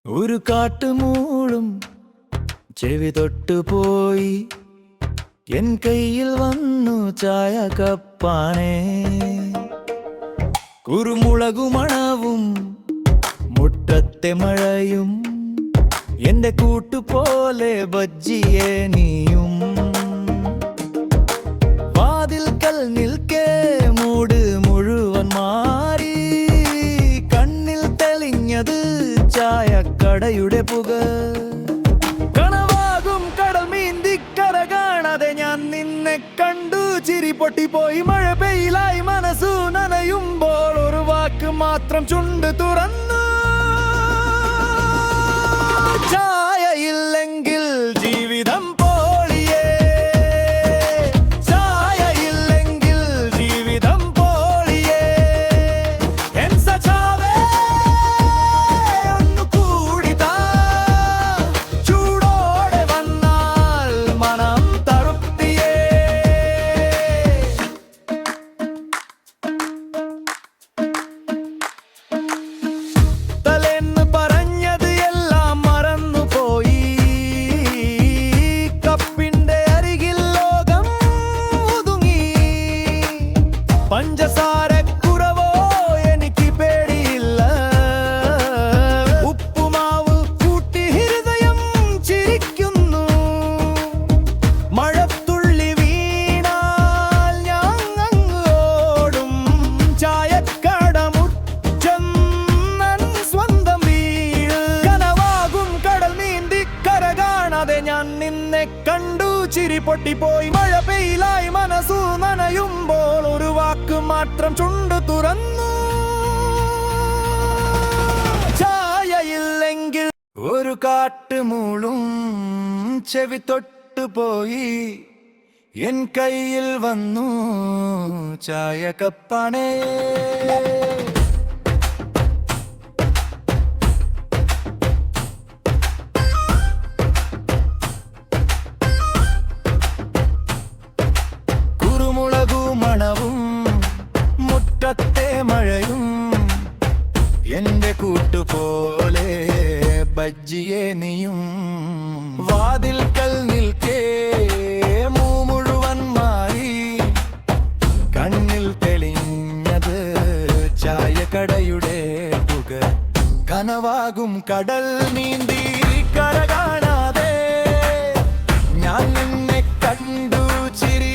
ഒരു കാട്ടുമൂളും ചെവി തൊട്ടുപോയി എൻ കയ്യിൽ വന്നു ചായ കപ്പാണേ. കുരുമുളകുമണവും മുറ്റത്തെ മഴയും എന്റെ കൂട്ടുപോലെ ബജ്ജിയെ നീയും. വാതിൽക്കൽ നിൽക്കേ മൂട് മുഴുവൻ മാറി കണ്ണിൽ തെളിഞ്ഞത് ചായക്കടയുടെ പുക. കനവാകും കടൽ മീന്തിക്കര കാണാതെ ഞാൻ നിന്നെ കണ്ടു. ചിരി പൊട്ടിപ്പോയി മഴ പെയ്യിലായി മനസ്സു നനയുമ്പോൾ ഒരു വാക്ക് മാത്രം ചുണ്ട് തുറന്നു. ചായയില്ലെങ്കിൽ ജീവിതം പോളിയേ, ചായയില്ലെങ്കിൽ ജീവിതം പോളിയേ. എൻസ ചാവേ ഒന്നു കൂടിതാ, ചൂടോടെ വന്നാൽ മനം തറുപ്തിയേ. തലേന്ന് പറഞ്ഞത് എല്ലാം മറന്നുപോയി. കപ്പിന്റെ അരികിൽ ലോകം ഒതുങ്ങി. പഞ്ചസാരക്കുറവോ എനിക്ക് പേടിയില്ല. ഉപ്പുമാവ് കൂട്ടി ഹൃദയം ചിരിക്കുന്നു. മഴത്തുള്ളി വീണാൽ ഞാൻ അങ്ങ് ഓടും. ചായക്കട മുറ്റം നൻ സ്വന്തം വീട്. കനവാകും കടൽ നീന്തി കര കാണാതെ ഞാൻ നിന്നെ കണ്ടു. ചിരി പൊട്ടിപ്പോയി മഴ പെയ്യിലായി മനസ്സു നനയുമ്പോൾ ഒരു വാക്ക് മാത്രം ചുണ്ടു തുറന്നു. ചായയില്ലെങ്കിൽ ഒരു കാട്ടുമൂളും ചെവി തൊട്ടുപോയി എൻ കയ്യിൽ വന്നു ചായ കപ്പാണേ. കുരുമുളകുമണവും മുറ്റത്തെ മഴയും എന്റെ കൂട്ടുപോലെ ബജ്ജിയെ നീയും. വാതിൽക്കൽ നിൽക്കേ മുഴുവൻ മാറി കണ്ണിൽ തെളിഞ്ഞത് ചായക്കടയുടെ പുക. കനവാകും കടൽ നീന്തി കര കാണാതെ ഞാൻ നിന്നെ കണ്ടു. ചിരി